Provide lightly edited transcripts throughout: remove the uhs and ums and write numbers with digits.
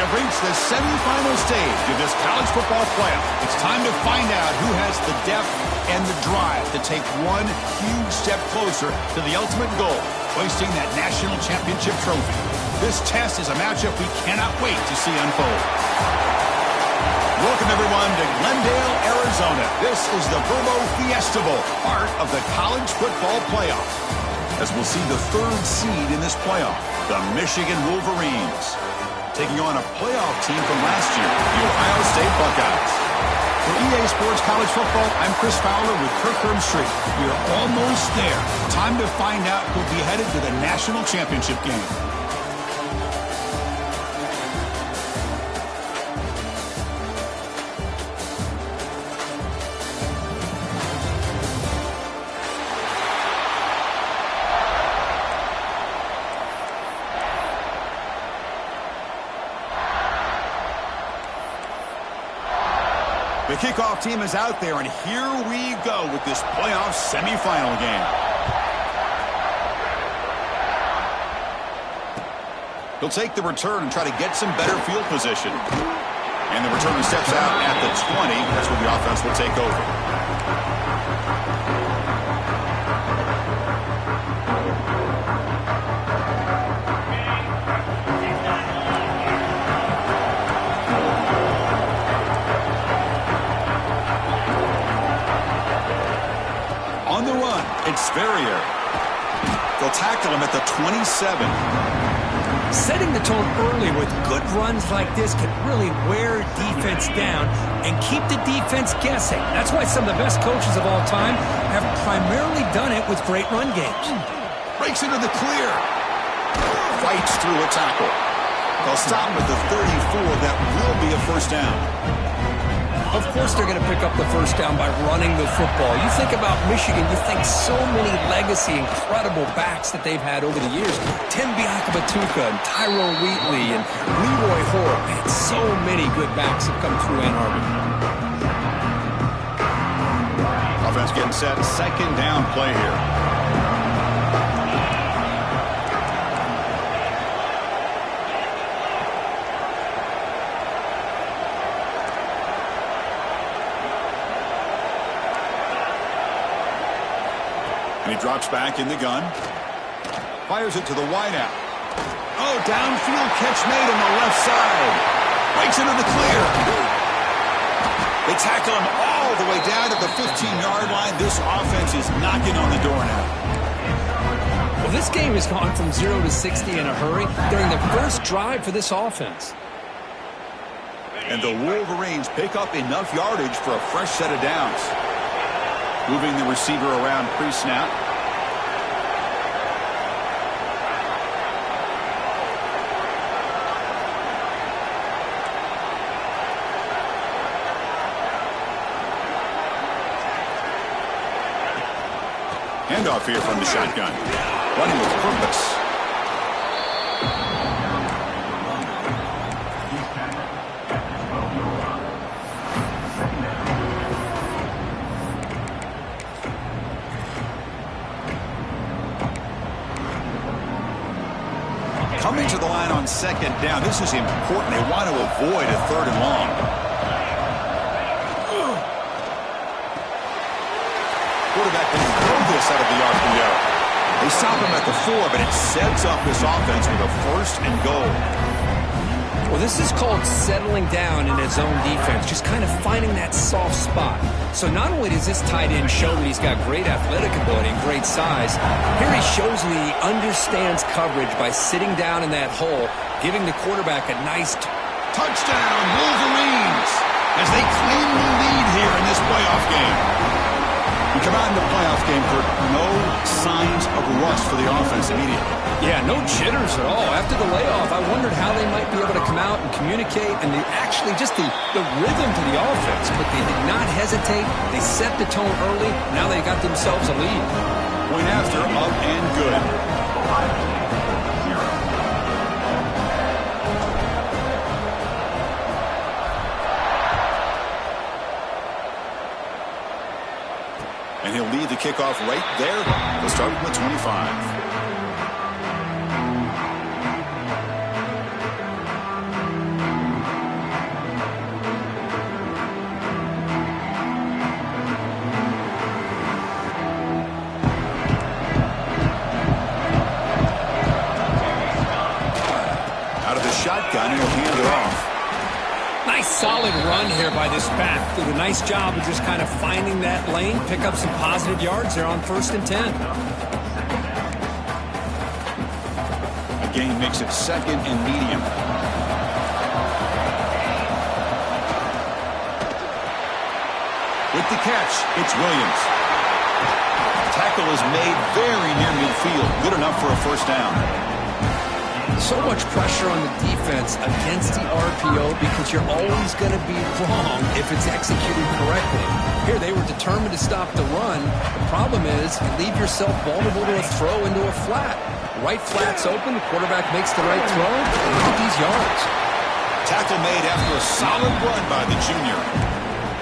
have reached the semifinal stage of this college football playoff. It's time to find out who has the depth and the drive to take one huge step closer to the ultimate goal, hoisting that national championship trophy. This test is a matchup we cannot wait to see unfold. Welcome, everyone, to Glendale, Arizona. This is the Verbo Fiesta Bowl, part of the college football playoff. As we'll see the third seed in this playoff, the Michigan Wolverines, taking on a playoff team from last year, the Ohio State Buckeyes. For EA Sports College Football, I'm Chris Fowler with Kirk Herbstreit. We are almost there. Time to find out who'll be headed to the national championship game. The kickoff team is out there, and here we go with this playoff semifinal game. He'll take the return and try to get some better field position. And the returner steps out at the 20. That's where the offense will take over. On the run, it's Ferrier. They'll tackle him at the 27. Setting the tone early with good runs like this can really wear defense down and keep the defense guessing. That's why some of the best coaches of all time have primarily done it with great run games. Breaks into the clear. Fights through a tackle. They'll stop him at the 34. That will be a first down. Of course they're going to pick up the first down by running the football. You think about Michigan, you think so many legacy, incredible backs that they've had over the years. Tim Biakabatuka and Tyrone Wheatley and Leroy Hoare. Man, so many good backs have come through Ann Arbor. Offense getting set. Second down play here. And he drops back in the gun. Fires it to the wideout. Oh, downfield catch made on the left side. Breaks into the clear. They tackle him all the way down to the 15-yard line. This offense is knocking on the door now. Well, this game has gone from 0 to 60 in a hurry during the first drive for this offense. And the Wolverines pick up enough yardage for a fresh set of downs. Moving the receiver around pre-snap. Handoff here from the shotgun. Running with purpose. Coming to the line on second down. This is important. They want to avoid a third and long. Quarterback can throw this out of the RPO. They stop him at the 4, but it sets up this offense with a first and goal. Well, this is called settling down in his own defense, just kind of finding that soft spot. So not only does this tight end show that he's got great athletic ability and great size, here he shows that he understands coverage by sitting down in that hole, giving the quarterback a nice touchdown, Wolverines, as they claim the lead here in this playoff game. We come out in the playoff game for no signs of rust for the offense immediately. Yeah, no jitters at all. After the layoff, I wondered how they might be able to come out and communicate and actually just the rhythm to the offense. But they did not hesitate. They set the tone early. Now they got themselves a lead. Point after, up and good. And he'll lead the kickoff right there. We'll start with 25. solid run here by this back. Did a nice job of just kind of finding that lane, pick up some positive yards there on 1st and 10. A gain makes it 2nd and medium. With the catch, it's Williams. Tackle is made very near midfield. Good enough for a 1st down. So much pressure on the defense against the RPO because you're always going to be wrong if it's executed correctly. Here, they were determined to stop the run. The problem is you leave yourself vulnerable to a throw into a flat. Right flat's open, the quarterback makes the right throw. Look at these yards. Tackle made after a solid run by the junior.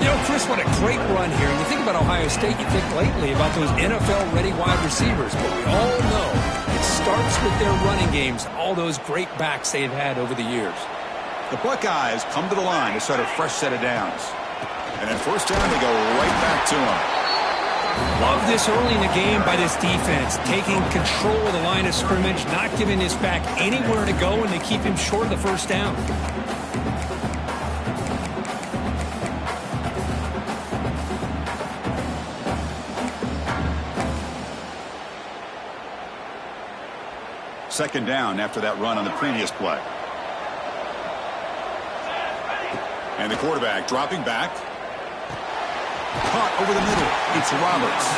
You know, Chris, what a great run here. And you think about Ohio State, you think lately about those NFL-ready wide receivers. But we all know it starts with their running games, all those great backs they've had over the years. The Buckeyes come to the line to start a fresh set of downs. And at 1st down, they go right back to him. Love this early in the game by this defense, taking control of the line of scrimmage, not giving this back anywhere to go, and they keep him short of the 1st down. Second down after that run on the previous play. And the quarterback dropping back. Caught over the middle. It's Roberts.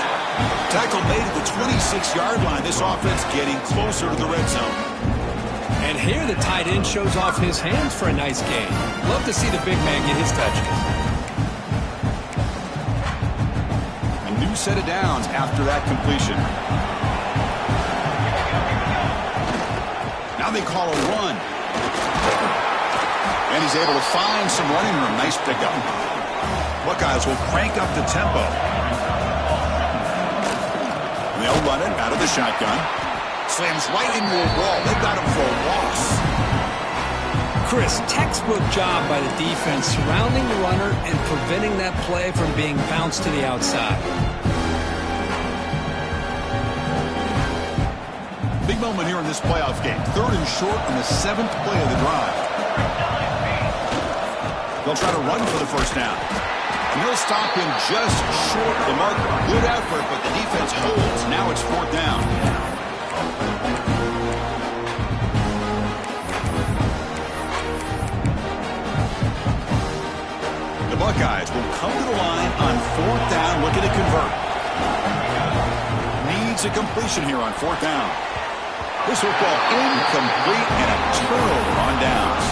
Tackle made at the 26-yard line. This offense getting closer to the red zone. And here the tight end shows off his hands for a nice gain. Love to see the big man get his touches. A new set of downs after that completion. Now they call a run. And he's able to find some running room. Nice pickup. Buckeyes will crank up the tempo. And they'll run it out of the shotgun. Slams right into a wall. They got him for a loss. Chris, textbook job by the defense surrounding the runner and preventing that play from being bounced to the outside. Big moment here in this playoff game. 3rd and short on the 7th play of the drive. They'll try to run for the 1st down. And they'll stop him just short of the marker. Good effort, but the defense holds. Now it's 4th down. The Buckeyes will come to the line on 4th down, looking to convert. Needs a completion here on 4th down. This football incomplete and a turnover on downs.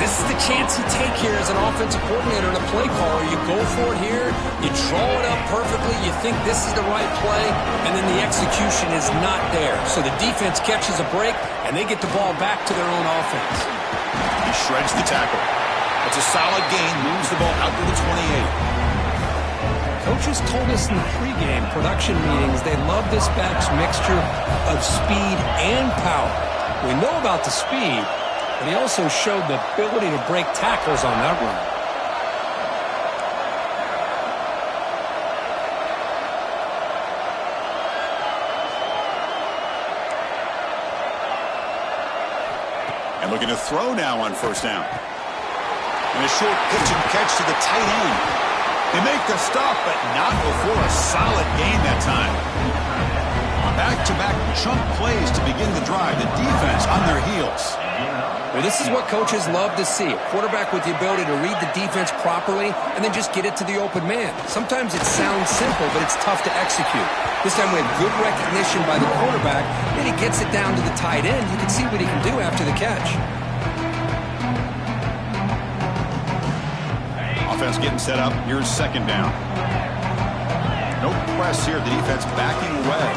This is the chance you take here as an offensive coordinator and a play caller. You go for it here, you draw it up perfectly, you think this is the right play, and then the execution is not there. So the defense catches a break, and they get the ball back to their own offense. He shreds the tackle. It's a solid gain, moves the ball out to the 28. Coaches told us in the pregame production meetings they love this back's mixture of speed and power. We know about the speed, but he also showed the ability to break tackles on that run. And looking to throw now on 1st down. And a short pitch and catch to the tight end. They make the stop, but not before a solid gain that time. Back-to-back chunk plays to begin the drive. The defense on their heels. Well, this is what coaches love to see. A quarterback with the ability to read the defense properly and then just get it to the open man. Sometimes it sounds simple, but it's tough to execute. This time we have good recognition by the quarterback, and he gets it down to the tight end. You can see what he can do after the catch. Offense getting set up. Here's 2nd down. No press here. The defense backing away.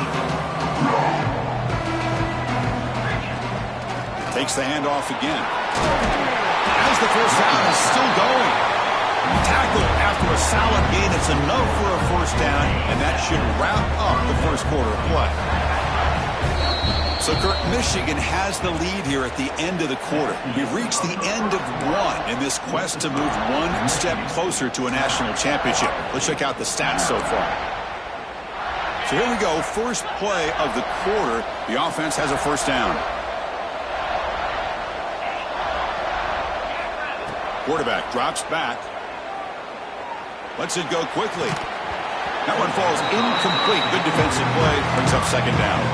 Takes the handoff again. As the 1st down is still going. Tackle after a solid gain. It's enough for a 1st down, and that should wrap up the 1st quarter of play. So, Kurt, Michigan has the lead here at the end of the quarter. We've reached the end of one in this quest to move one step closer to a national championship. Let's check out the stats so far. So here we go. First play of the quarter. The offense has a 1st down. Quarterback drops back. Lets it go quickly. That one falls incomplete. Good defensive play. Brings up second down.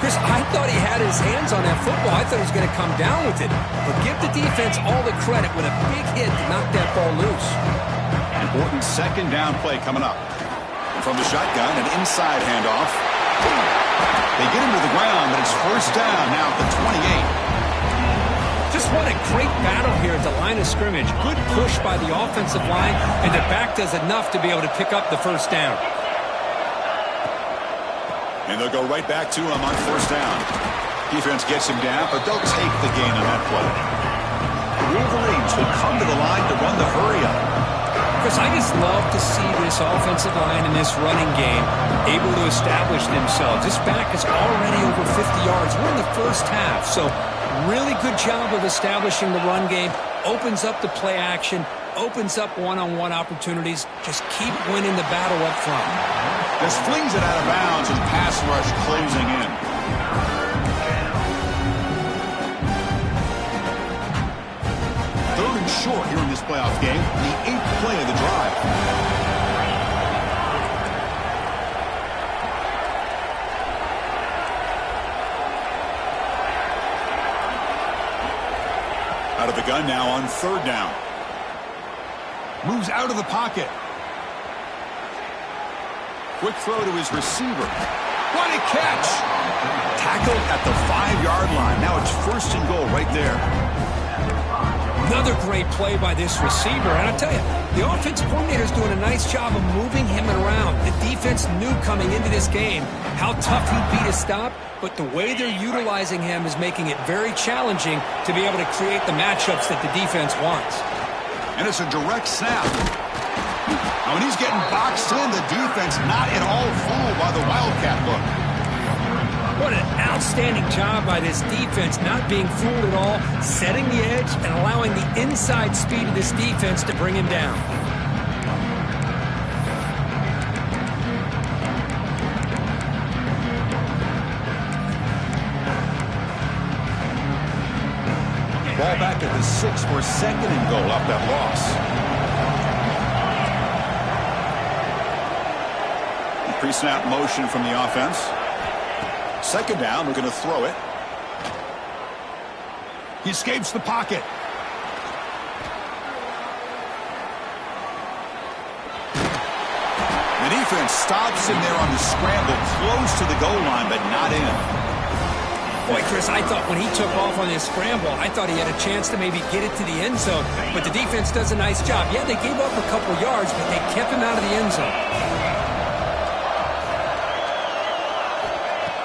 Chris, I thought he had his hands on that football. I thought he was going to come down with it. But give the defense all the credit with a big hit to knock that ball loose. Important second down play coming up. And from the shotgun, an inside handoff. They get him to the ground, but it's first down now at the 28. Just what a great battle here at the line of scrimmage. Good push by the offensive line, and the back does enough to be able to pick up the first down. And they'll go right back to him on first down. Defense gets him down, but they'll take the gain on that play. The Wolverines will come to the line to run the hurry-up. Chris, I just love to see this offensive line and this running game able to establish themselves. This back is already over 50 yards. We're in the first half, so really good job of establishing the run game. Opens up the play action, opens up one-on-one opportunities. Just keep winning the battle up front. Just flings it out of bounds and pass rush closing in. Third and short here in this playoff game. The 8th play of the drive. Out of the gun now on third down. Moves out of the pocket. Quick throw to his receiver. What a catch! Tackled at the 5-yard line. Now it's first and goal right there. Another great play by this receiver. And I'll tell you, the offense coordinator is doing a nice job of moving him around. The defense knew coming into this game how tough he'd be to stop, but the way they're utilizing him is making it very challenging to be able to create the matchups that the defense wants. And it's a direct snap. Now, when he's getting boxed in, the defense not at all fooled by the Wildcat look. What an outstanding job by this defense, not being fooled at all, setting the edge and allowing the inside speed of this defense to bring him down. Ball back at the 6 for second and goal off that loss. Pre-snap motion from the offense. Second down, we're going to throw it. He escapes the pocket. The defense stops him there on the scramble, close to the goal line, but not in. Boy, Chris, I thought when he took off on his scramble, I thought he had a chance to maybe get it to the end zone. But the defense does a nice job. Yeah, they gave up a couple yards, but they kept him out of the end zone.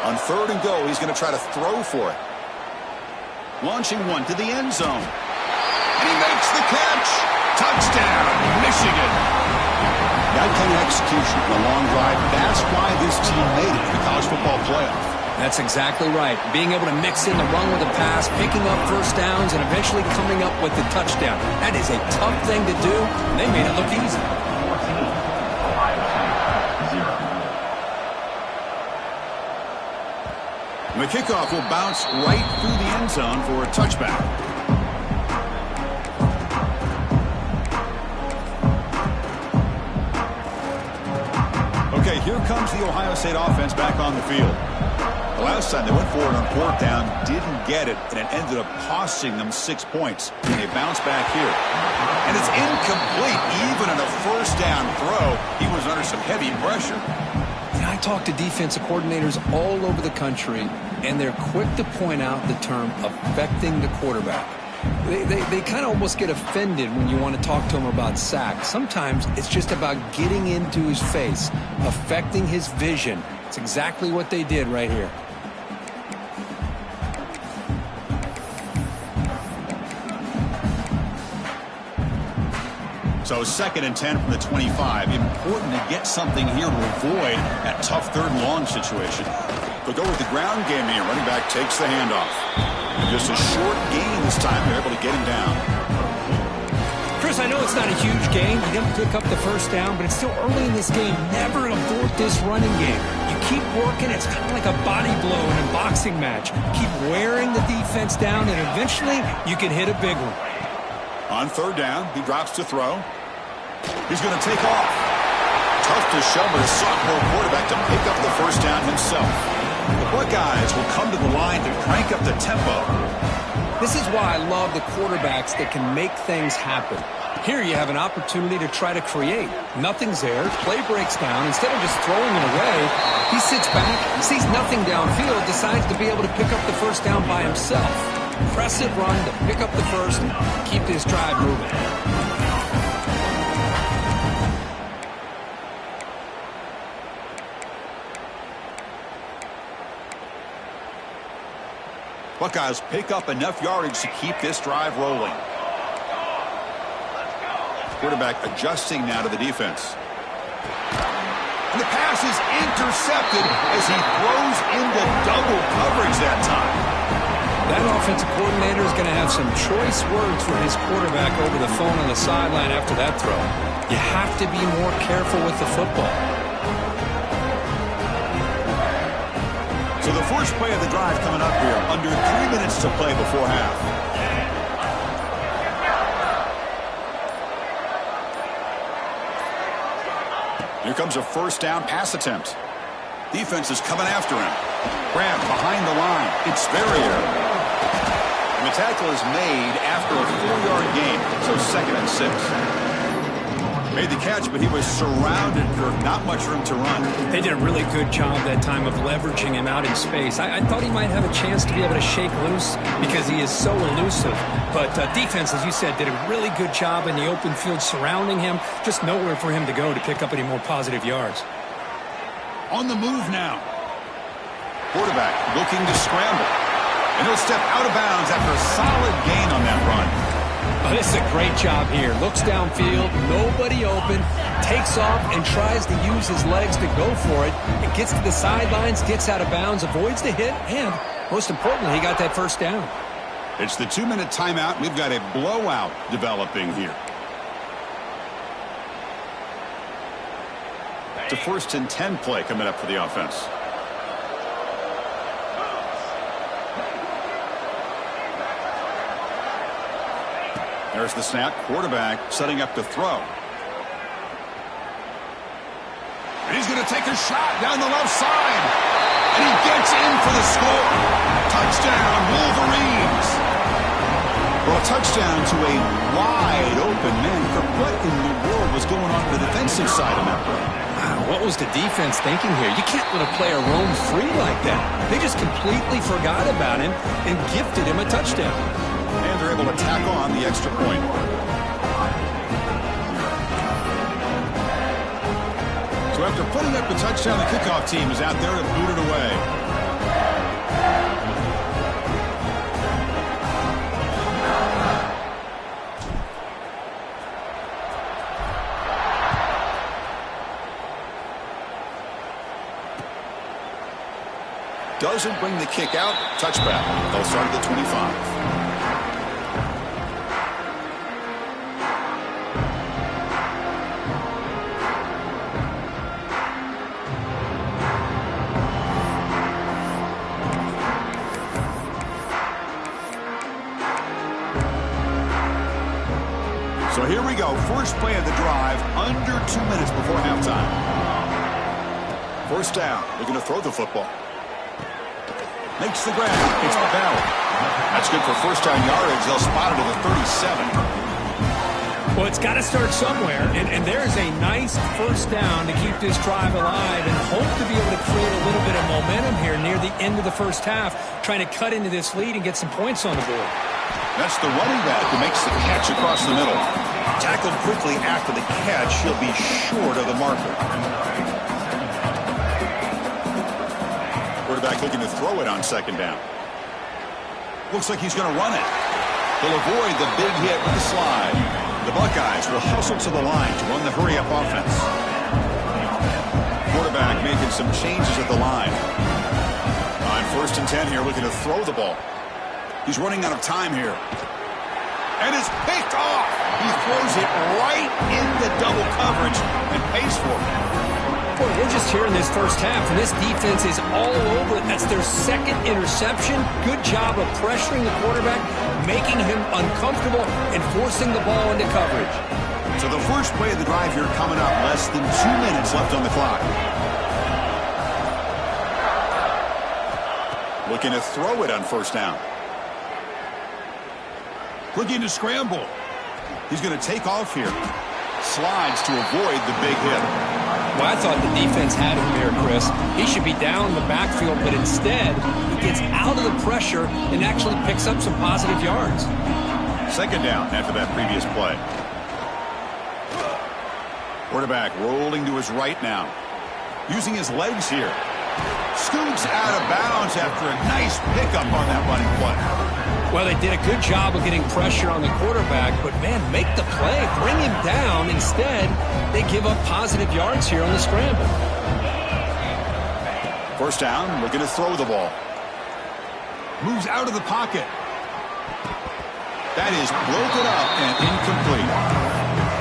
On third and goal, he's going to try to throw for it. Launching one to the end zone. And he makes the catch. Touchdown, Michigan. That kind of execution in a long drive, that's why this team made it in the college football playoff. That's exactly right. Being able to mix in the run with the pass, picking up first downs, and eventually coming up with the touchdown. That is a tough thing to do, and they made it look easy. The kickoff will bounce right through the end zone for a touchback. Okay, here comes the Ohio State offense back on the field. The last time they went forward on fourth down, didn't get it, and it ended up costing them 6 points. And they bounce back here. And it's incomplete. Even in a first down throw, he was under some heavy pressure. I talk to defensive coordinators all over the country, and they're quick to point out the term affecting the quarterback. They kind of almost get offended when you want to talk to them about sacks. Sometimes it's just about getting into his face, affecting his vision. It's exactly what they did right here. So 2nd and 10 from the 25. Important to get something here to avoid that tough third and long situation. They'll go with the ground game here. Running back takes the handoff. Just a short gain this time. They're able to get him down. Chris, I know it's not a huge gain. You didn't pick up the first down, but it's still early in this game. Never abort this running game. You keep working. It's kind of like a body blow in a boxing match. Keep wearing the defense down, and eventually you can hit a big one. On third down, he drops to throw. He's going to take off. Tough to show, but a sophomore quarterback to pick up the first down himself. The Buckeyes will come to the line to crank up the tempo. This is why I love the quarterbacks that can make things happen. Here you have an opportunity to try to create. Nothing's there. Play breaks down. Instead of just throwing it away, he sits back, sees nothing downfield, decides to be able to pick up the first down by himself. Impressive run to pick up the first and keep this drive moving. Buckeyes pick up enough yardage to keep this drive rolling. Quarterback adjusting now to the defense. And the pass is intercepted as he throws into double coverage that time. That offensive coordinator is going to have some choice words for his quarterback over the phone on the sideline after that throw. You have to be more careful with the football. So the first play of the drive coming up here. Under 3 minutes to play before half. Here comes a first down pass attempt. Defense is coming after him. Grab behind the line. It's Ferrier. And the tackle is made after a 4-yard gain. So 2nd and 6. Made the catch, but he was surrounded for not much room to run. They did a really good job that time of leveraging him out in space. I thought he might have a chance to be able to shake loose because he is so elusive. But defense, as you said, did a really good job in the open field surrounding him. Just nowhere for him to go to pick up any more positive yards. On the move now. Quarterback looking to scramble. And he'll step out of bounds after a solid gain on that run. Oh, this is a great job here. Looks downfield, nobody open, takes off and tries to use his legs to go for it. It gets to the sidelines, gets out of bounds, avoids the hit, and most importantly, he got that first down. It's the 2-minute timeout. We've got a blowout developing here. It's a 1st and 10 play coming up for the offense. There's the snap. Quarterback setting up to throw. And he's going to take a shot down the left side. And he gets in for the score. Touchdown, Wolverines. Well, a touchdown to a wide open man. What in the world was going on the defensive side of that play? Wow, what was the defense thinking here? You can't let a player roam free like that. They just completely forgot about him and gifted him a touchdown. And they're able to tack on the extra point. So after putting up the touchdown, the kickoff team is out there to boot it away. Doesn't bring the kick out. Touchback. They'll start at the 25. So here we go. First play of the drive, under 2 minutes before halftime. First down. They're going to throw the football. Makes the grab. It's Bell. That's good for first down yardage. They'll spot it at the 37. Well, it's got to start somewhere, and there's a nice first down to keep this drive alive and hope to be able to create a little bit of momentum here near the end of the first half, trying to cut into this lead and get some points on the board. That's the running back who makes the catch across the middle. Tackled quickly after the catch. He'll be short of the marker. Quarterback looking to throw it on second down. Looks like he's going to run it. He'll avoid the big hit with the slide. The Buckeyes will hustle to the line to run the hurry-up offense. Quarterback making some changes at the line. On 1st and 10 here, looking to throw the ball. He's running out of time here. And it's picked off. He throws it right into double coverage and pays for it. Boy, we're just here in this first half, and this defense is all over it. That's their 2nd interception. Good job of pressuring the quarterback, making him uncomfortable and forcing the ball into coverage. So the first play of the drive here coming up. Less than 2 minutes left on the clock. Looking to throw it on first down. Looking to scramble. He's going to take off here. Slides to avoid the big hit. Well, I thought the defense had him there, Chris. He should be down in the backfield, but instead, he gets out of the pressure and actually picks up some positive yards. Second down after that previous play. Quarterback rolling to his right now. Using his legs here. Scoots out of bounds after a nice pickup on that running play. Well, they did a good job of getting pressure on the quarterback, but, man, make the play. Bring him down. Instead, they give up positive yards here on the scramble. First down, looking to throw the ball. Moves out of the pocket. That is broken up and incomplete.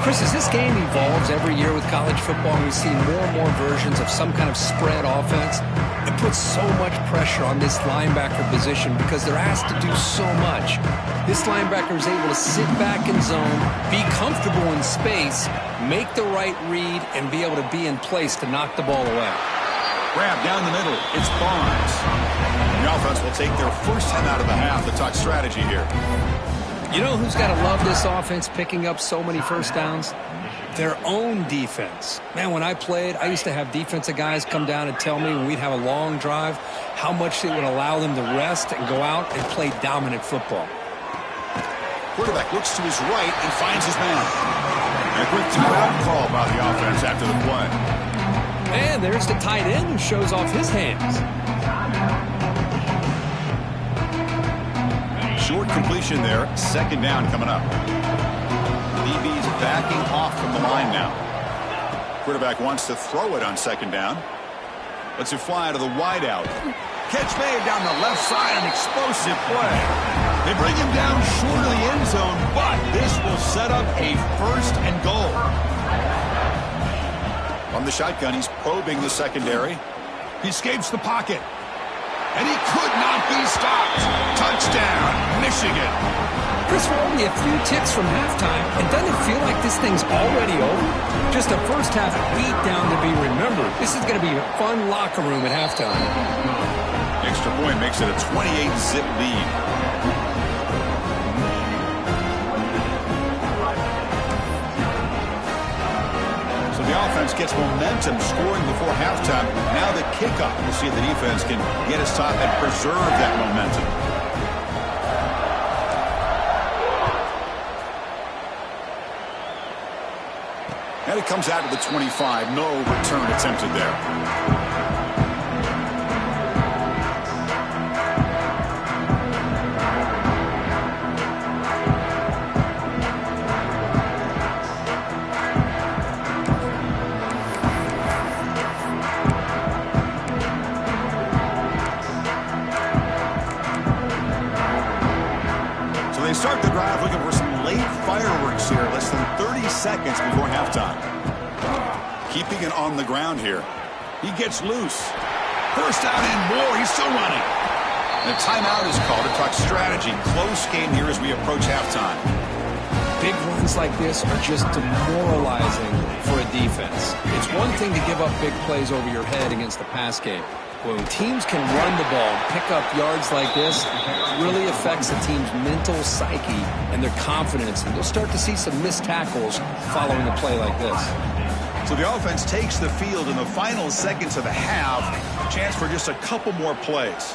Chris, as this game evolves every year with college football, we see more and more versions of some kind of spread offense. It puts so much pressure on this linebacker position because they're asked to do so much. This linebacker is able to sit back in zone, be comfortable in space, make the right read, and be able to be in place to knock the ball away. Grab down the middle. It's Barnes. The offense will take their first 10 out of the half to talk strategy here. You know who's got to love this offense picking up so many first downs? Their own defense. Man, when I played, I used to have defensive guys come down and tell me when we'd have a long drive how much it would allow them to rest and go out and play dominant football. Quarterback looks to his right and finds his man. And a quick timeout call by the offense after the play. And there's the tight end who shows off his hands. Short completion there. Second down coming up. DB's backing off from the line now. Quarterback wants to throw it on second down. Lets it fly to the wideout. Catch made down the left side. An explosive play. They bring him down short of the end zone, but this will set up a first and goal. From the shotgun, he's probing the secondary. He escapes the pocket. And he could not be stopped. Touchdown, Michigan. Chris, we're only a few ticks from halftime, and doesn't it feel like this thing's already over? Just a first half beatdown to be remembered. This is going to be a fun locker room at halftime. Extra point makes it a 28-zip lead. So the offense gets momentum scoring before halftime. Now the kickoff. We'll see if the defense can get his top and preserve that momentum. And it comes out to the 25. No return attempted there. They start the drive looking for some late fireworks here, less than 30 seconds before halftime. Keeping it on the ground here. He gets loose. First down and more. He's still running. And a timeout is called to talk strategy. Close game here as we approach halftime. Big runs like this are just demoralizing for a defense. It's one thing to give up big plays over your head against the pass game. When teams can run the ball and pick up yards like this, it really affects the team's mental psyche and their confidence. And you'll start to see some missed tackles following a play like this. So the offense takes the field in the final seconds of the half. Chance for just a couple more plays.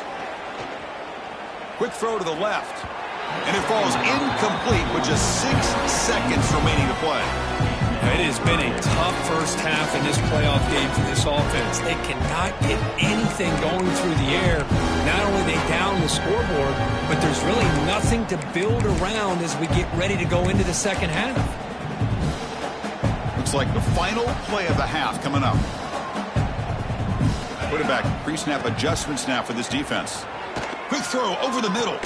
Quick throw to the left. And it falls incomplete with just 6 seconds remaining to play. It has been a tough first half in this playoff game for this offense. They cannot get anything going through the air. Not only are they down the scoreboard, but there's really nothing to build around as we get ready to go into the second half. Looks like the final play of the half coming up. Quarterback pre-snap adjustment snap for this defense. Quick throw over the middle.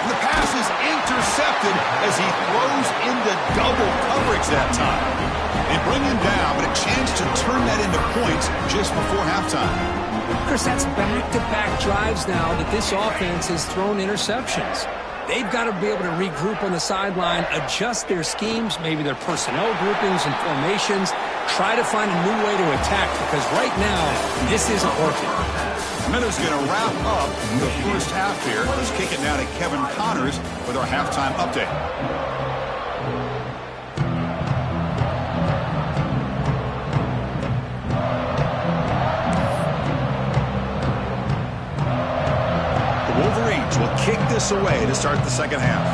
And the pass is intercepted as he throws into double coverage that time. They bring him down, but a chance to turn that into points just before halftime. Chris, that's back-to-back drives now that this offense has thrown interceptions. they've got to be able to regroup on the sideline, adjust their schemes, maybe their personnel groupings and formations, try to find a new way to attack, because right now, this isn't working. Minutes going to wrap up the first half here. Let's kick it now to Kevin Connors with our halftime update. Wolverines will kick this away to start the second half.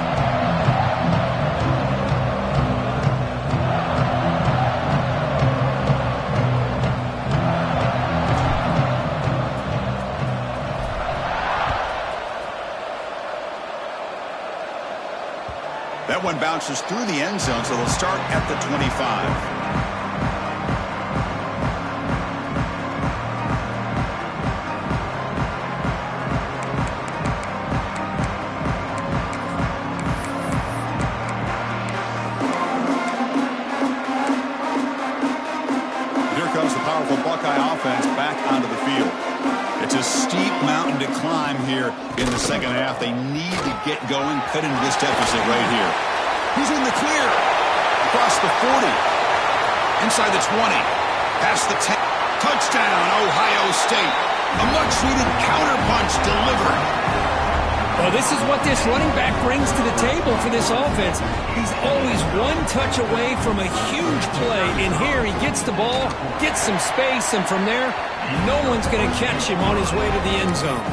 That one bounces through the end zone, so they'll start at the 25. In the second half, they need to get going, cut into this deficit right here. He's in the clear. Across the 40. Inside the 20. Past the 10. Touchdown, Ohio State. A much-needed counterpunch delivered. Well, this is what this running back brings to the table for this offense. He's always one touch away from a huge play. And here he gets the ball, gets some space, and from there, no one's going to catch him on his way to the end zone.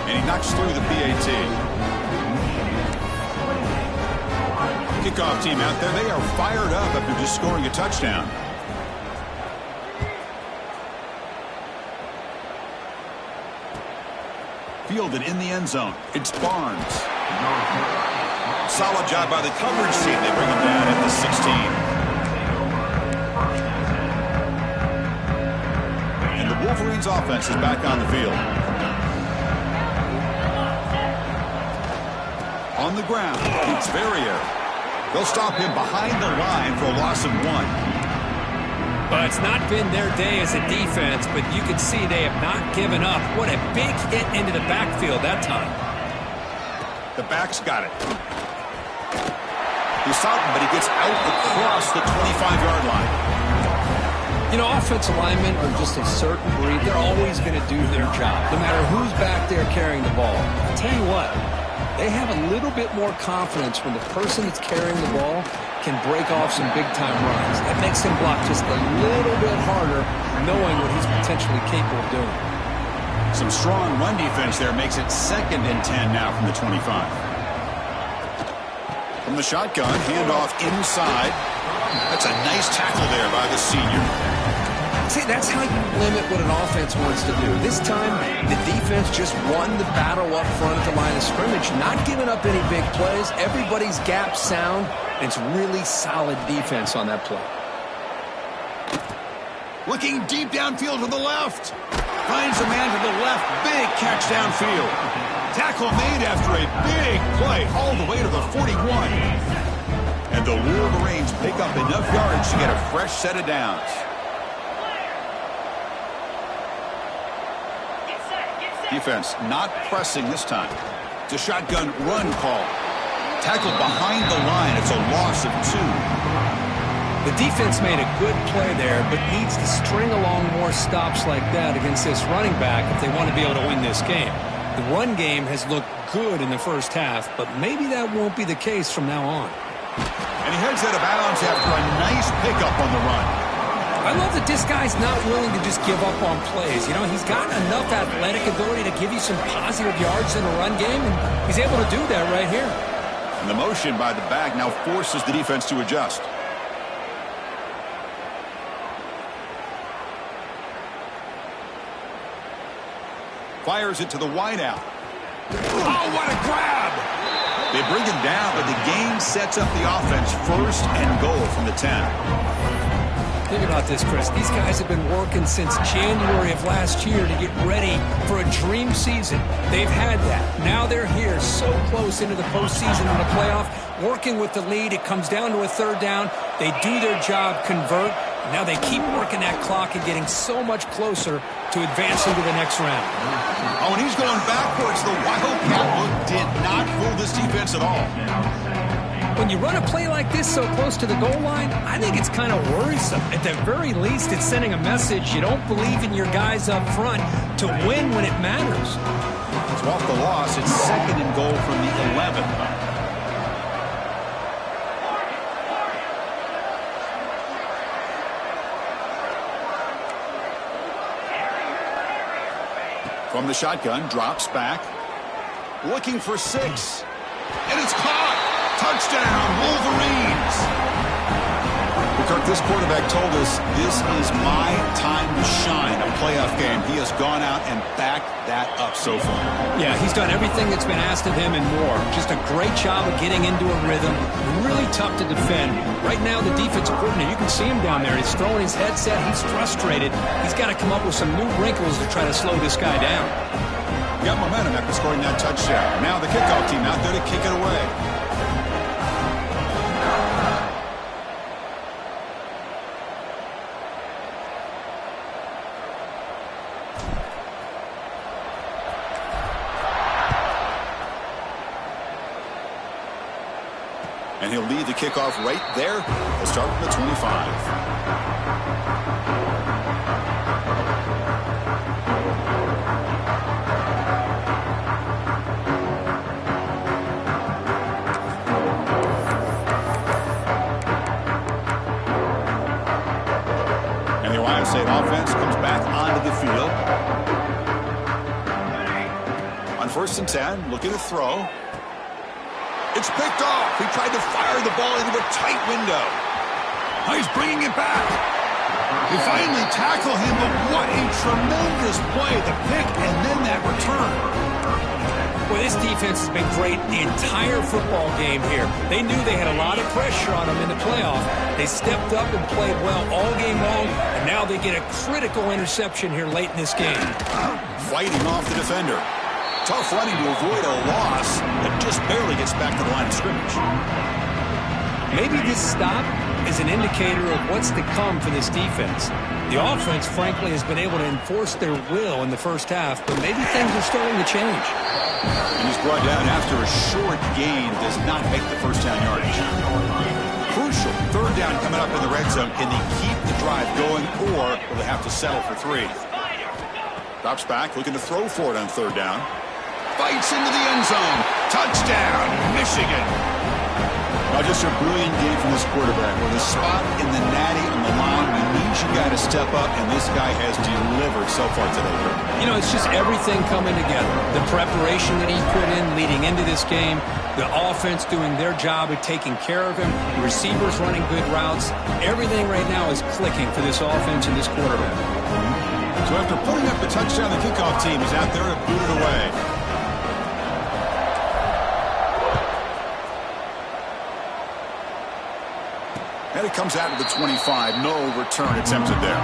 And he knocks through the PAT. Kickoff team out there. They are fired up after just scoring a touchdown. Fielded in the end zone. It's Barnes. Solid job by the coverage team. They bring him down at the 16. And the Wolverines offense is back on the field. On the ground, it's Verrier. They'll stop him behind the line for a loss of 1. Well, it's not been their day as a defense, but you can see they have not given up. What a big hit into the backfield that time. The back's got it. He's something, but he gets out across the 25-yard line. You know, offensive linemen are just a certain breed. They're always going to do their job, no matter who's back there carrying the ball. I'll tell you what. They have a little bit more confidence when the person that's carrying the ball can break off some big-time runs. That makes him block just a little bit harder, knowing what he's potentially capable of doing. Some strong run defense there makes it 2nd and 10 now from the 25. From the shotgun, handoff inside. That's a nice tackle there by the senior. See, that's how you limit what an offense wants to do. This time, the defense just won the battle up front at the line of scrimmage, not giving up any big plays. Everybody's gap sound, and it's really solid defense on that play. Looking deep downfield to the left. Finds a man to the left. Big catch downfield. Tackle made after a big play all the way to the 41. And the Wolverines pick up enough yards to get a fresh set of downs. Defense not pressing this time. It's a shotgun run call. Tackled behind the line. It's a loss of 2. The defense made a good play there, but needs to string along more stops like that against this running back if they want to be able to win this game. The run game has looked good in the first half, but maybe that won't be the case from now on. And he heads out of bounds after a nice pickup on the run. I love that this guy's not willing to just give up on plays. You know, he's got enough athletic ability to give you some positive yards in the run game, and he's able to do that right here. And the motion by the back now forces the defense to adjust. Fires it to the wideout. Oh, what a grab! They bring him down, but the game sets up the offense 1st and goal from the 10. Think about this, Chris. These guys have been working since January of last year to get ready for a dream season. They've had that. Now they're here so close into the postseason and the playoff, working with the lead. It comes down to a 3rd down. They do their job, convert. Now they keep working that clock and getting so much closer to advancing to the next round. Oh, and he's going backwards. The Wildcat look did not fool this defense at all. When you run a play like this so close to the goal line, I think it's kind of worrisome. At the very least, it's sending a message you don't believe in your guys up front to win when it matters. So off the loss, it's 2nd and goal from the 11. From the shotgun, drops back. Looking for 6. And it's caught. Touchdown, Wolverines. Kirk, this quarterback told us this is my time to shine, a playoff game. He has gone out and backed that up so far. Yeah, he's done everything that's been asked of him and more. Just a great job of getting into a rhythm. Really tough to defend. Right now, the defensive coordinator, you can see him down there. He's throwing his headset. He's frustrated. He's got to come up with some new wrinkles to try to slow this guy down. Got momentum after scoring that touchdown. Now the kickoff team out there to kick it away. And he'll lead the kickoff right there. He'll start from the 25. And the Ohio State offense comes back onto the field. On 1st and 10, looking to throw. It's picked off. He tried to fire the ball into a tight window. Oh, he's bringing it back. They finally tackle him, but what a tremendous play. The pick and then that return. Well, this defense has been great the entire football game here. They knew they had a lot of pressure on them in the playoff. They stepped up and played well all game long, and now they get a critical interception here late in this game. Fighting off the defender. Tough running to avoid a loss that just barely gets back to the line of scrimmage. Maybe this stop is an indicator of what's to come for this defense. The offense, frankly, has been able to enforce their will in the first half, but maybe things are starting to change. And he's brought down after a short gain, does not make the first down yardage. Crucial 3rd down coming up in the red zone. Can they keep the drive going, or will they have to settle for 3? Drops back, looking to throw for it on 3rd down. Fights into the end zone. Touchdown, Michigan. Now just a brilliant game from this quarterback. With a spot in the natty on the line, we need you guys to step up, and this guy has delivered so far today. You know, it's just everything coming together. The preparation that he put in leading into this game, the offense doing their job of taking care of him, the receivers running good routes. Everything right now is clicking for this offense and this quarterback. So after pulling up the touchdown, the kickoff team is out there to boot it away. And it comes out to the 25. No return attempted there.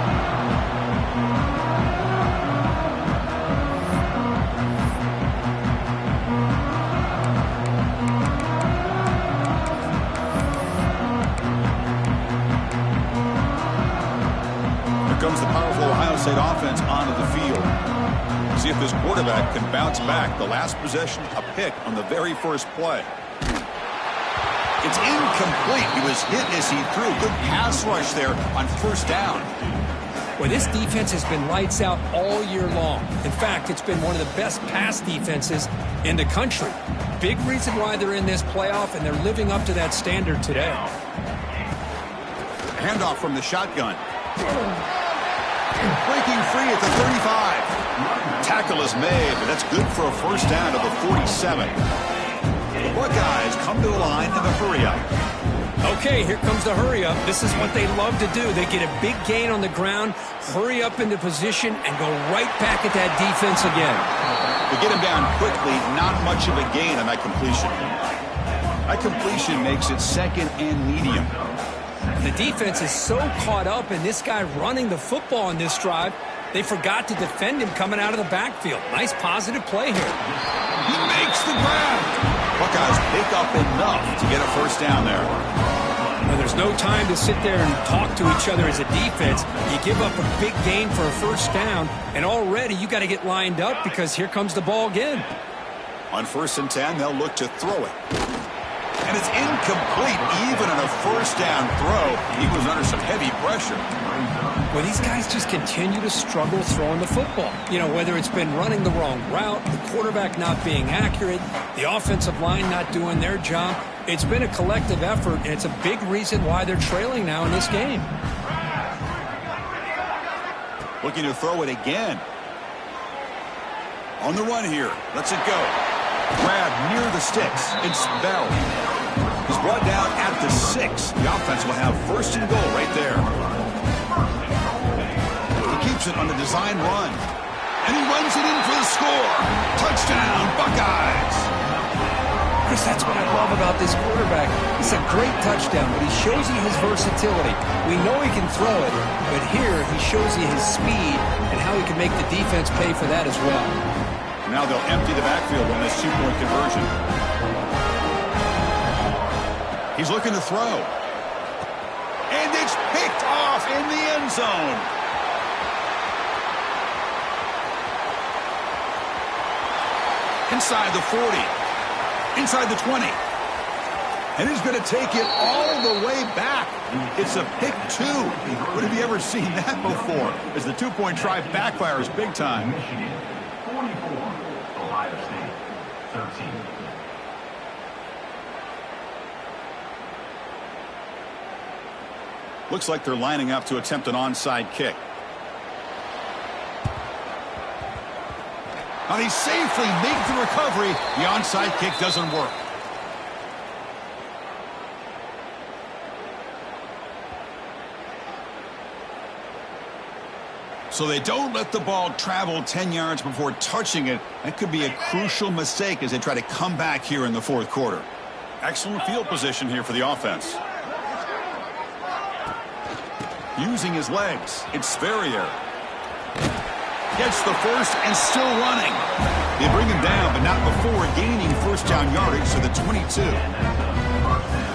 Here comes the powerful Ohio State offense onto the field. See if this quarterback can bounce back. The last possession, a pick on the very first play. It's incomplete. He was hit as he threw. Good pass rush there on 1st down. Well, this defense has been lights out all year long. In fact, it's been one of the best pass defenses in the country. Big reason why they're in this playoff, and they're living up to that standard today. Handoff from the shotgun. Breaking free at the 35. Tackle is made, but that's good for a 1st down to the 47. The Buckeyes come to the line in the hurry-up. Okay, here comes the hurry-up. This is what they love to do. They get a big gain on the ground, hurry up into position, and go right back at that defense again. To get him down quickly, not much of a gain on that completion. That completion makes it 2nd and medium. The defense is so caught up in this guy running the football in this drive, they forgot to defend him coming out of the backfield. Nice positive play here. He makes the grab. Buckeyes pick up enough to get a 1st down there. Well, there's no time to sit there and talk to each other as a defense. You give up a big gain for a first down, and already you got to get lined up because here comes the ball again. On 1st and 10, they'll look to throw it. And it's incomplete. Even on a first down throw, he was under some heavy pressure. Well, these guys just continue to struggle throwing the football. You know, whether it's been running the wrong route, the quarterback not being accurate, the offensive line not doing their job. It's been a collective effort, and it's a big reason why they're trailing now in this game. Looking to throw it again. On the run here. Lets it go. Grab near the sticks. It's Bell. He's brought down at the 6. The offense will have 1st and goal right there. He keeps it on the design run. And he runs it in for the score. Touchdown, Buckeyes. Chris, that's what I love about this quarterback. It's a great touchdown, but he shows you his versatility. We know he can throw it, but here he shows you his speed and how he can make the defense pay for that as well. Now they'll empty the backfield on this 2-point conversion. He's looking to throw. And it's picked off in the end zone. Inside the 40. Inside the 20. And he's going to take it all the way back. It's a pick 2. When have you ever seen that before? As the 2-point try backfires big time. Michigan, 44. Ohio State, 13. Looks like they're lining up to attempt an onside kick. Now he safely makes the recovery. The onside kick doesn't work. So they don't let the ball travel 10 yards before touching it. That could be a crucial mistake as they try to come back here in the 4th quarter. Excellent field position here for the offense. Using his legs, it's Ferrier. Gets the first and still running. They bring him down, but not before gaining first down yardage to the 22.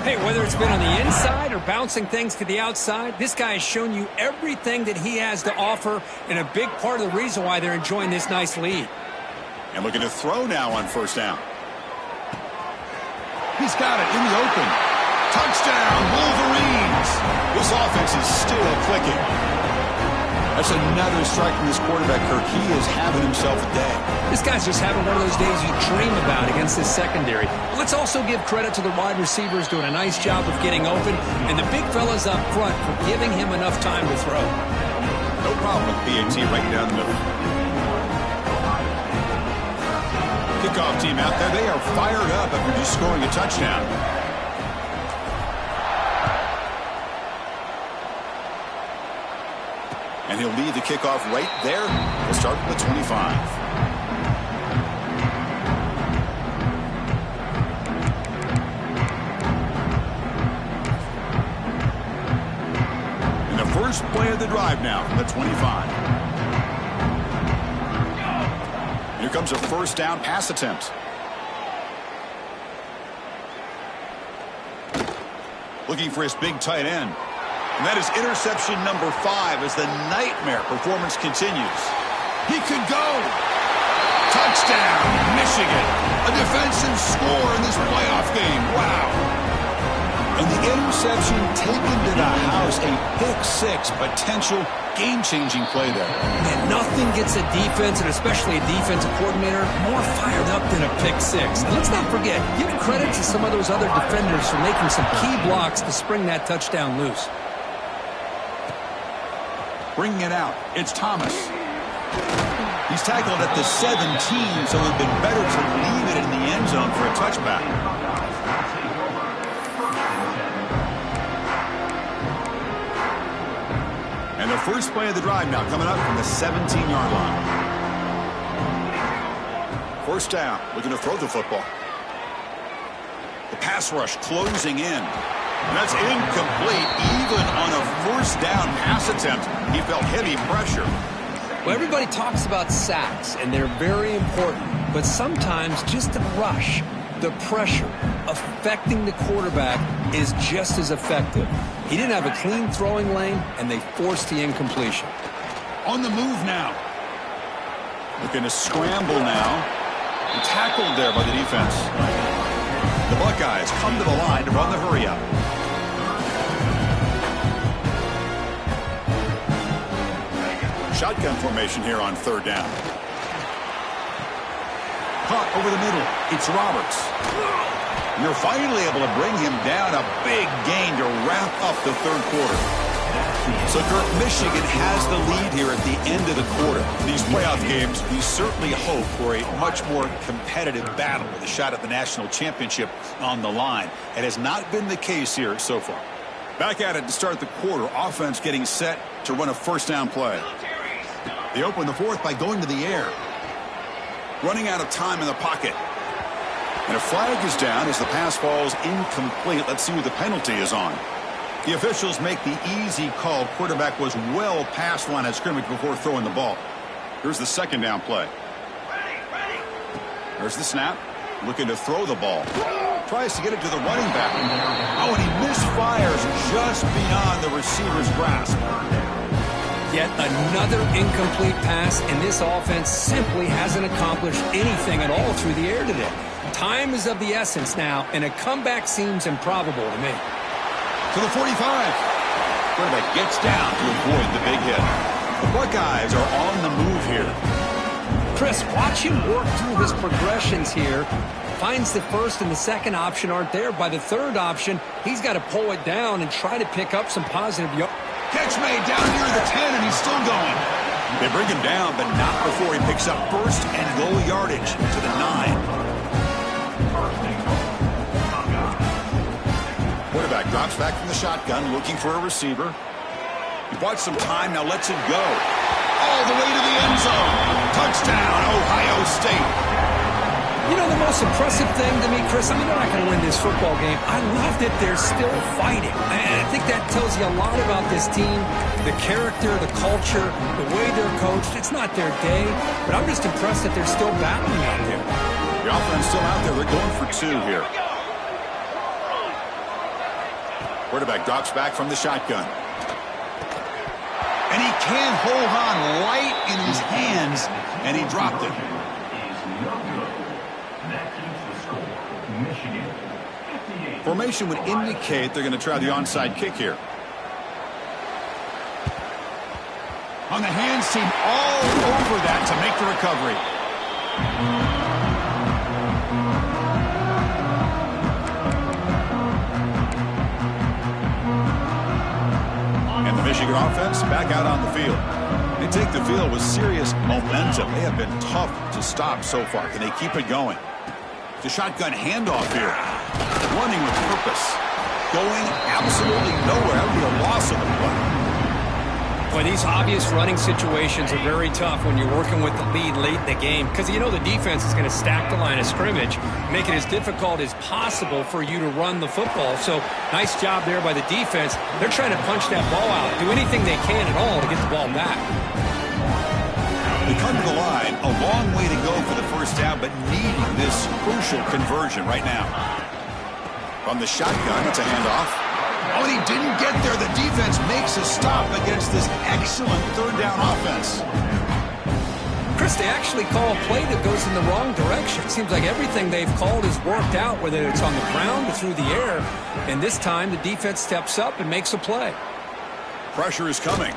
Hey, whether it's been on the inside or bouncing things to the outside, this guy has shown you everything that he has to offer, and a big part of the reason why they're enjoying this nice lead. And looking to throw now on first down. He's got it in the open. Touchdown, Wolverines! This offense is still clicking. That's another strike from this quarterback, Kirk. He is having himself a day. This guy's just having one of those days you dream about against this secondary. Let's also give credit to the wide receivers doing a nice job of getting open, and the big fellas up front for giving him enough time to throw. No problem with BAT right down the middle. Kickoff team out there. They are fired up after just scoring a touchdown. And he'll lead the kickoff right there. We'll start from the 25. And the first play of the drive now from the 25. Here comes a first down pass attempt. Looking for his big tight end. And that is interception number 5 as the nightmare performance continues. He could go. Touchdown, Michigan. A defensive score in this playoff game. Wow. And the interception taken to the house. A pick-6 potential game-changing play there. And nothing gets a defense, and especially a defensive coordinator, more fired up than a pick-6. And let's not forget, give credit to some of those other defenders for making some key blocks to spring that touchdown loose. Bringing it out, it's Thomas. He's tackled at the 17, so it would have been better to leave it in the end zone for a touchback. And the first play of the drive now coming up from the 17-yard line. First down, looking to throw the football. The pass rush closing in. And that's incomplete. Even on a first down pass attempt, he felt heavy pressure. Well, everybody talks about sacks, and they're very important. But sometimes just a rush, The pressure affecting the quarterback is just as effective. He didn't have a clean throwing lane, and they forced the incompletion. On the move now. Looking to scramble now. And tackled there by the defense. The Buckeyes come to the line to run the hurry-up. Shotgun formation here on third down. Caught over the middle. It's Roberts. And they're finally able to bring him down. A big gain to wrap up the third quarter. So, Kirk, Michigan has the lead here at the end of the quarter. These playoff games, we certainly hope for a much more competitive battle with a shot at the national championship on the line. It has not been the case here so far. Back at it to start the quarter. Offense getting set to run a first down play. They open the fourth by going to the air. Running out of time in the pocket. And a flag is down as the pass falls incomplete. Let's see who the penalty is on. The officials make the easy call. Quarterback was well past line of scrimmage before throwing the ball. Here's the second down play. There's the snap. Looking to throw the ball. Tries to get it to the running back. Oh, and he misfires just beyond the receiver's grasp. Yet another incomplete pass, and this offense simply hasn't accomplished anything at all through the air today. Time is of the essence now, and a comeback seems improbable to me. To the 45. Quarterback gets down to avoid the big hit. The Buckeyes are on the move here. Chris, watch him work through his progressions here. Finds the first and the second option aren't there. By the third option, he's got to pull it down and try to pick up some positive yards. Catch made down near the 10, and he's still going. They bring him down, but not before he picks up first and goal yardage to the 9. Quarterback drops back from the shotgun, looking for a receiver. He bought some time, now lets it go. All the way to the end zone. Touchdown, Ohio State. You know, the most impressive thing to me, Chris, I mean, they're not going to win this football game. I love that they're still fighting. And I think that tells you a lot about this team, the character, the culture, the way they're coached. It's not their day, but I'm just impressed that they're still battling out there. The offense still out there. They're going for two here. Quarterback drops back from the shotgun. And he can't hold on light in his hands, and he dropped it. Formation would indicate they're going to try the onside kick here. On the hands team all over that to make the recovery. And the Michigan offense back out on the field. They take the field with serious momentum. They have been tough to stop so far. Can they keep it going? The shotgun handoff here. Running with purpose. Going absolutely nowhere. That would be a loss of the play. Boy, these obvious running situations are very tough when you're working with the lead late in the game because you know the defense is going to stack the line of scrimmage, make it as difficult as possible for you to run the football. So nice job there by the defense. They're trying to punch that ball out, do anything they can at all to get the ball back. They come to the line, a long way to go for the first down, but needing this crucial conversion right now. From the shotgun, it's a handoff. Oh, and he didn't get there. The defense makes a stop against this excellent third down offense. Chris, they actually call a play that goes in the wrong direction. It seems like everything they've called has worked out, whether it's on the ground or through the air. And this time, the defense steps up and makes a play. Pressure is coming.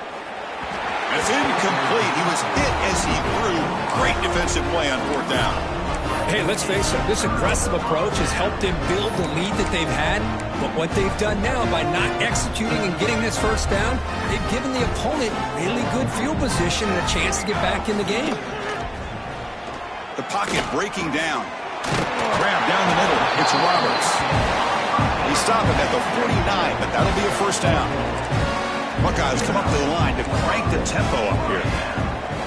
It's incomplete. He was hit as he threw. Great defensive play on fourth down. Hey, let's face it, this aggressive approach has helped them build the lead that they've had. But what they've done now by not executing and getting this first down, they've given the opponent really good field position and a chance to get back in the game. The pocket breaking down. Grab down the middle. It's Roberts. He stopped it at the 49, but that'll be a first down. Buckeyes come up to the line to crank the tempo up here.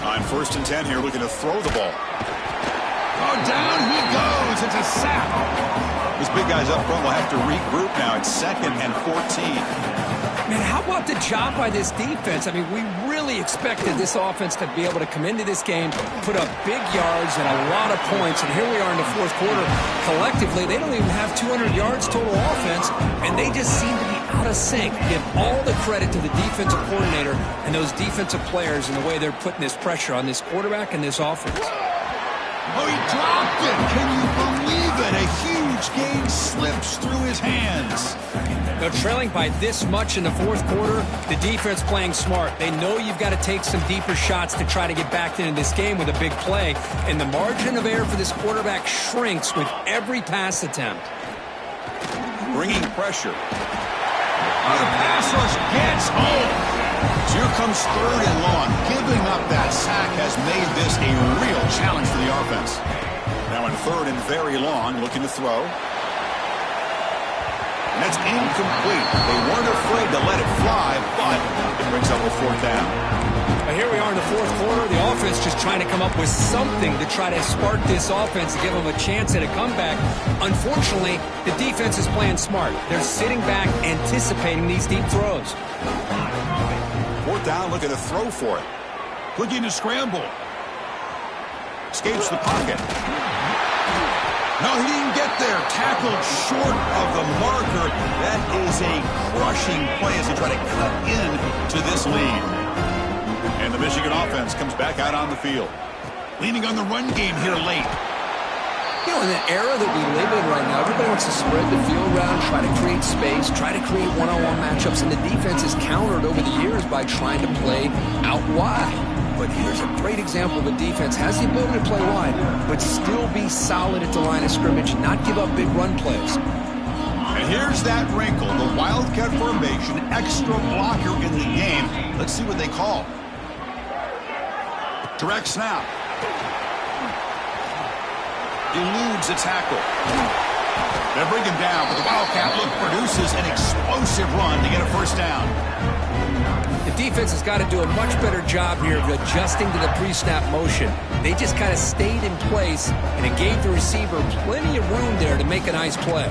On first and 10 here, looking to throw the ball. Oh, down he goes. It's a sack. These big guys up front will have to regroup now. It's 2nd and 14. Man, how about the job by this defense? I mean, we really expected this offense to be able to come into this game, put up big yards and a lot of points, and here we are in the fourth quarter. Collectively, they don't even have 200 yards total offense, and they just seem to be out of sync. Give all the credit to the defensive coordinator and those defensive players in the way they're putting this pressure on this quarterback and this offense. Oh, he dropped it. Can you believe it? A huge gain slips through his hands. They're trailing by this much in the fourth quarter. The defense playing smart. They know you've got to take some deeper shots to try to get back into this game with a big play. And the margin of error for this quarterback shrinks with every pass attempt. Bringing pressure. Oh, the pass rush gets home. So here comes third and long. Giving up that sack has made this a real challenge for the offense. Now in third and very long, looking to throw. And that's incomplete. They weren't afraid to let it fly, but it brings up a fourth down. Now here we are in the fourth quarter. The offense just trying to come up with something to try to spark this offense and give them a chance at a comeback. Unfortunately, the defense is playing smart. They're sitting back, anticipating these deep throws. Fourth down, looking to throw for it. Looking to scramble. Escapes the pocket. No, he didn't get there. Tackled short of the marker. That is a crushing play as they try to cut into this lead. And the Michigan offense comes back out on the field. Leaning on the run game here late. You know, in the era that we live in right now, everybody wants to spread the field around, try to create space, try to create one-on-one matchups, and the defense is countered over the years by trying to play out wide. But here's a great example of a defense has the ability to play wide, but still be solid at the line of scrimmage, not give up big run plays. And here's that wrinkle, the Wildcat formation, extra blocker in the game. Let's see what they call. Direct snap. Eludes a tackle. They bring him down, but the Wildcat look produces an explosive run to get a first down. The defense has got to do a much better job here of adjusting to the pre-snap motion. They just kind of stayed in place, and it gave the receiver plenty of room there to make a nice play.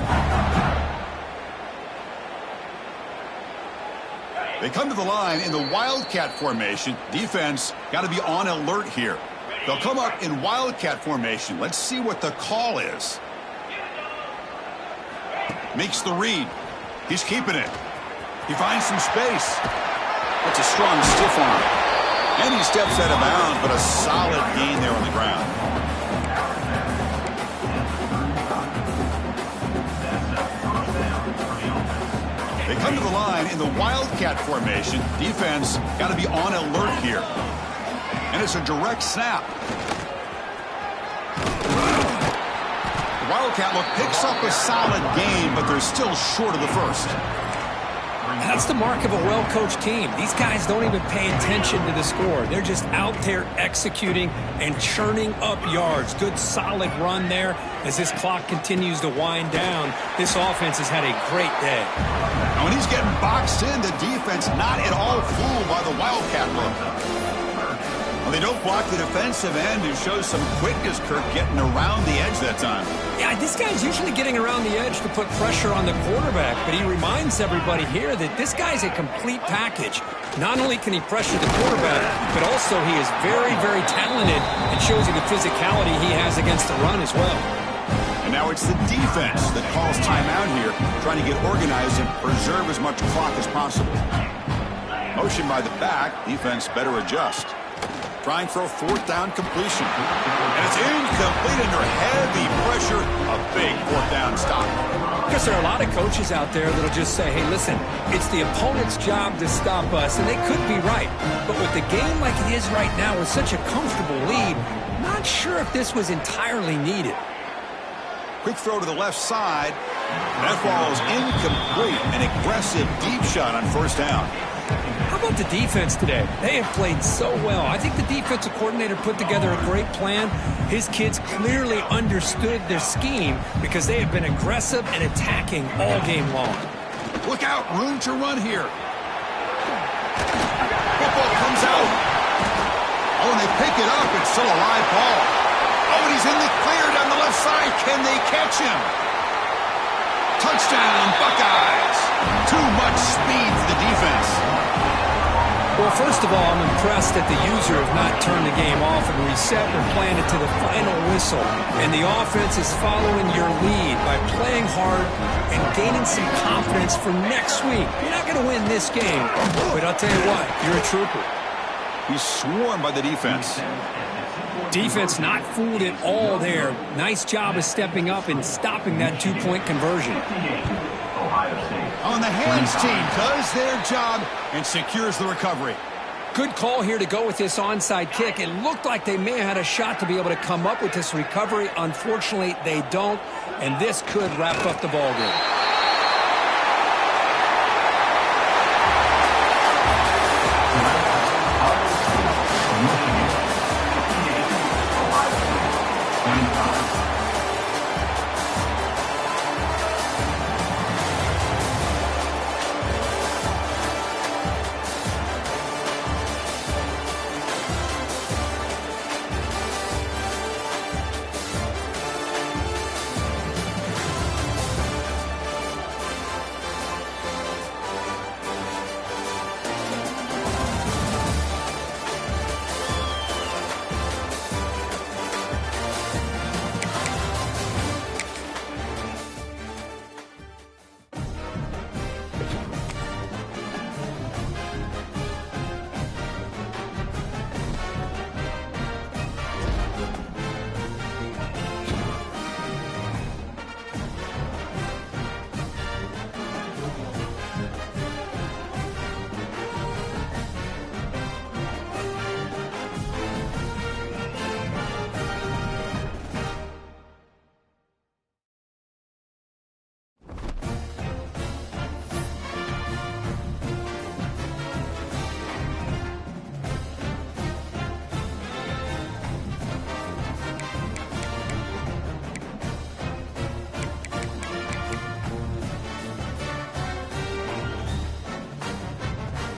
They come to the line in the Wildcat formation. Defense got to be on alert here. They'll come up in Wildcat formation. Let's see what the call is. Makes the read. He's keeping it. He finds some space. That's a strong stiff arm. And he steps out of bounds, but a solid gain there on the ground. They come to the line in the Wildcat formation. Defense got to be on alert here. And it's a direct snap. The Wildcat look picks up a solid gain, but they're still short of the first. That's the mark of a well-coached team. These guys don't even pay attention to the score. They're just out there executing and churning up yards. Good, solid run there. As this clock continues to wind down, this offense has had a great day. And when he's getting boxed in, the defense not at all fooled by the Wildcat look. Well, they don't block the defensive end, who shows some quickness, Kirk, getting around the edge that time. Yeah, this guy's usually getting around the edge to put pressure on the quarterback, but he reminds everybody here that this guy's a complete package. Not only can he pressure the quarterback, but also he is very, very talented and shows you the physicality he has against the run as well. And now it's the defense that calls timeout here, trying to get organized and preserve as much clock as possible. Motion by the back, defense better adjust. Trying for a fourth down completion. And it's incomplete under heavy pressure. A big fourth down stop. Because there are a lot of coaches out there that'll just say, hey, listen, it's the opponent's job to stop us, and they could be right. But with the game like it is right now with such a comfortable lead, not sure if this was entirely needed. Quick throw to the left side. That ball is incomplete. An aggressive deep shot on first down. How about the defense today? They have played so well. I think the defensive coordinator put together a great plan. His kids clearly understood their scheme because they have been aggressive and attacking all game long. Look out, room to run here. Football comes out. Oh, and they pick it up. It's still a live ball. Oh, and he's in the clear down the left side. Can they catch him? Touchdown, Buckeyes. Too much speed for the defense. Well, first of all, I'm impressed that the user have not turned the game off and reset when playing it to the final whistle. And the offense is following your lead by playing hard and gaining some confidence for next week. You're not going to win this game, but I'll tell you what, you're a trooper. He's swarmed by the defense. Defense not fooled at all there. Nice job of stepping up and stopping that two-point conversion. On the hands team does their job and secures the recovery. Good call here to go with this onside kick. It looked like they may have had a shot to be able to come up with this recovery. Unfortunately, they don't, and this could wrap up the ballgame.